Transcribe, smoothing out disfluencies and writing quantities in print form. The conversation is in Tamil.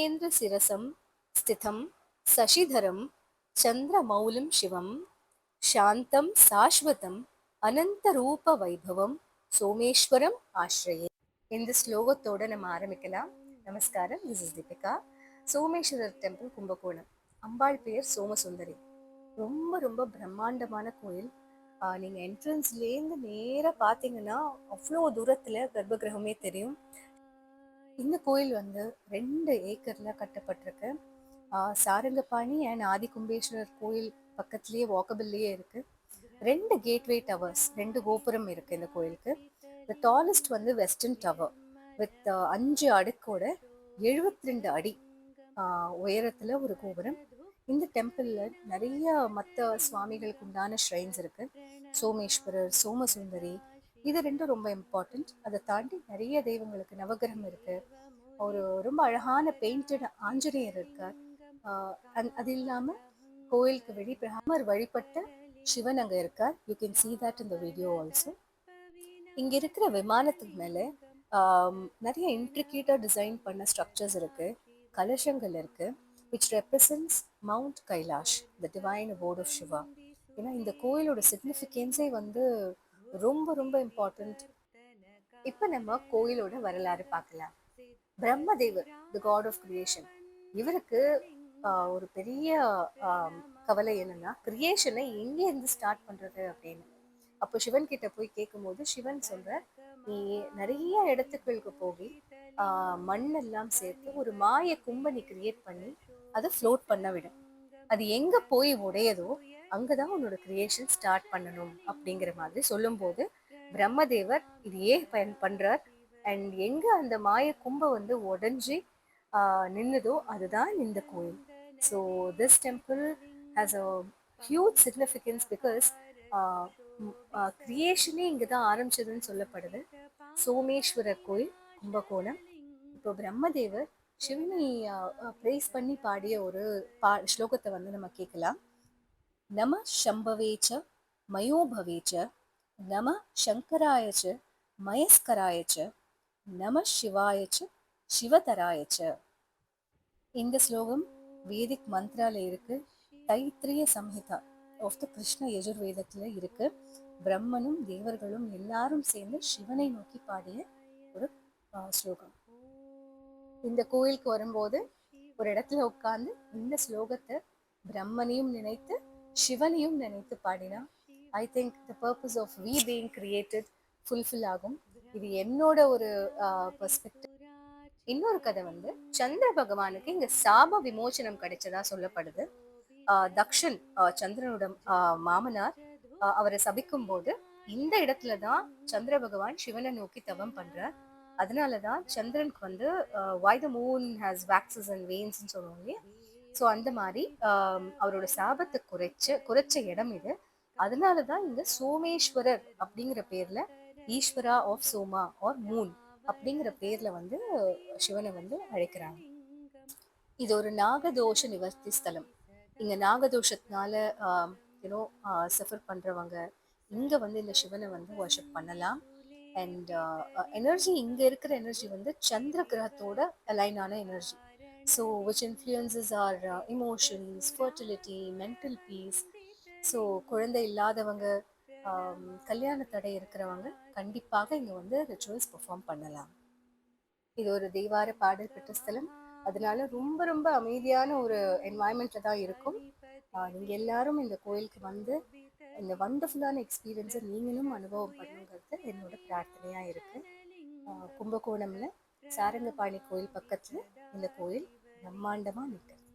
हेमेन्द्र सिरसं स्थितं शशिधरं चन्द्रमौलिं शिवं शान्तं शाश्वतं अनन्तरूपवैभवं சோமேஸ்வரம் ஆශ්‍රயே. இந்த ஸ்லோகத்தோட நம்ம ஆரம்பிக்கலாம். நமஸ்காரம், this is Deepika. Someswarar temple, Kumbakonam. அம்பாள் பெயர் சோமசுந்தரி. ரொம்ப ரொம்ப பிரம்மாண்டமான கோயில். நீங்க என்ட்ரன்ஸ்லேருந்து நேராக பார்த்தீங்கன்னா அவ்வளோ தூரத்துல கர்ப்பகிரகமே தெரியும். இந்த கோயில் வந்து 2 ஏக்கர்ல கட்டப்பட்டிருக்கு. சாரங்கபாணி அண்ட் ஆதிகும்பேஸ்வரர் கோயில் பக்கத்துலேயே வாக்கபிள்லேயே இருக்கு. 2 கேட்வே டவர்ஸ், 2 கோபுரம் இருக்கு இந்த கோயிலுக்கு. த டாலஸ்ட் வந்து வெஸ்டர்ன் டவர் வித் 5 அடுக்கோட 72 அடி உயரத்துல ஒரு கோபுரம். இந்த டெம்பிள்ல நிறைய மற்ற சுவாமிகளுக்கு உண்டான ஷ்ரைன்ஸ் இருக்கு. சோமேஸ்வரர், சோமசுந்தரி, இது ரெண்டும் ரொம்ப இம்பார்ட்டன்ட். அதை தாண்டி நிறைய தெய்வங்களுக்கு நவகிரகம் இருக்கு. ஒரு ரொம்ப அழகான பெயிண்டட் ஆஞ்சநேயர் இருக்கார். அது இல்லாம கோயிலுக்கு ராமர் வழிபட்ட சிவன் அங்க இருக்கார். You can see that in the video also. இங்க இருக்கிற விமானத்துக்கு மேல நிறைய இன்ட்ரிகேட்டா டிசைன் பண்ண ஸ்ட்ரக்சர்ஸ் இருக்கு, கலசங்கள் இருக்கு, which represents Mount Kailash, the divine abode of Shiva. ஏன்னா இந்த கோயிலோட சிக்னிஃபிகன்ஸே வந்து ரொம்ப ரொம்ப இம்பார்ட்டன்ட். இப்ப நம்ம கோயிலோட வரலாறு பார்க்கலாம். பிரம்மதேவர், தி காட் ஆஃப் கிரியேஷன், இவருக்கு ஒரு பெரிய கவலை என்னன்னா கிரியேஷனை எங்க இருந்து ஸ்டார்ட் பண்றது அப்படின்னு. அப்போ சிவன் கிட்ட போய் கேட்கும்போது சிவன் சொல்ற, நீ நிறைய இடத்துக்களுக்கு போய் மண்ணெல்லாம் சேர்த்து ஒரு மாய கும்ப நீ கிரியேட் பண்ணி அதை ஃப்ளோட் பண்ண விடும். அது எங்க போய் உடையதோ அங்கதான் உன்னோட கிரியேஷன் ஸ்டார்ட் பண்ணணும் அப்படிங்கிற மாதிரி சொல்லும் போது பிரம்மதேவர் இது ஏன் பண்றார், அண்ட் எங்க அந்த மாய கும்ப வந்து உடஞ்சி நின்னுதோ அதுதான் இந்த கோயில். So this temple has a huge significance because கிரியேஷனே இங்கே தான் ஆரம்பிச்சதுன்னு சொல்லப்படுது. சோமேஸ்வரர் கோயில், கும்பகோணம். இப்போ பிரம்மதேவர் சிவனை பிரைஸ் பண்ணி பாடிய ஒரு ஸ்லோகத்தை வந்து நம்ம கேட்கலாம். நம சம்பவேச்ச மயோபவேச்ச நம சங்கராயச்ச மயஸ்கராயச்ச நம சிவாயச்ச சிவதராயச்ச. இந்த ஸ்லோகம் வேதிக் மந்த்ரால இருக்கு. தைத்திரிய சம்ஹிதா ஆஃப் த கிருஷ்ண யஜுர்வேதத்துல இருக்கு. பிரம்மனும் தேவர்களும் எல்லாரும் சேர்ந்து சிவனை நோக்கி பாடிய ஒரு ஸ்லோகம். இந்த கோயிலுக்கு வரும்போது ஒரு இடத்துல உட்கார்ந்து இந்த ஸ்லோகத்தை பிரம்மனையும் நினைத்து சிவனையும் நினைத்து பாடினா I think the purpose of we being created fulfil ஆகும். இது என்னோட ஒரு பெர்ஸ்பெக்டிவ். இன்னொரு கதை வந்து சந்திர பகவானுக்கு இங்க சாப விமோச்சனம் கிடைச்சதா சொல்லப்படுது. தக்ஷன், சந்திரனோட மாமனார், அவரை சபிக்கும் போது இந்த இடத்துலதான் சந்திர பகவான் சிவனை நோக்கி தவம் பண்றார். அதனாலதான் சந்திரனுக்கு வந்து why the moon has waxes and veins ன்னு சொல்லுவோம் இல்லையா. ஸோ அந்த மாதிரி அவரோட சாபத்தை குறைச்ச இடம் இது. அதனாலதான் இங்க சோமேஸ்வரர் அப்படிங்கிற பேர்ல, ஈஸ்வரா ஆஃப் சோமா ஆர் மூன் அப்படிங்கிற பேர்ல வந்து சிவனை வந்து அழைக்கிறாங்க. இது ஒரு நாகதோஷ நிவர்த்தி ஸ்தலம். இங்க நாகதோஷத்தினால யூனோ சஃபர் பண்றவங்க இங்க வந்து இந்த சிவனை வந்து வர்ஷிப் பண்ணலாம். அண்ட் எனர்ஜி, இங்க இருக்கிற எனர்ஜி வந்து சந்திர கிரகத்தோட அலைனான energy. So which influences our emotions, fertility, mental peace. So குழந்தை இல்லாதவங்க, கல்யாண தடை இருக்கிறவங்க கண்டிப்பாக இங்க வந்து ரிச்சுவல்ஸ் பெர்ஃபார்ம் பண்ணலாம். இது ஒரு தெய்வார பாடல் பெற்ற ஸ்தலம். அதனால ரொம்ப ரொம்ப அமைதியான ஒரு என்வாயன்மெண்ட்ல தான் இருக்கும். நீங்க எல்லாரும் இந்த கோயிலுக்கு வந்து இந்த வண்டர்ஃபுல்லான எக்ஸ்பீரியன்ஸை நீங்களும் அனுபவம் பண்ணுங்கிறது என்னோட பிரார்த்தனையா இருக்கு. கும்பகோணம்ல சாரங்கபாணி கோயில் பக்கத்துல இந்த கோயில் பிரம்மாண்டமா நிற்கிறது.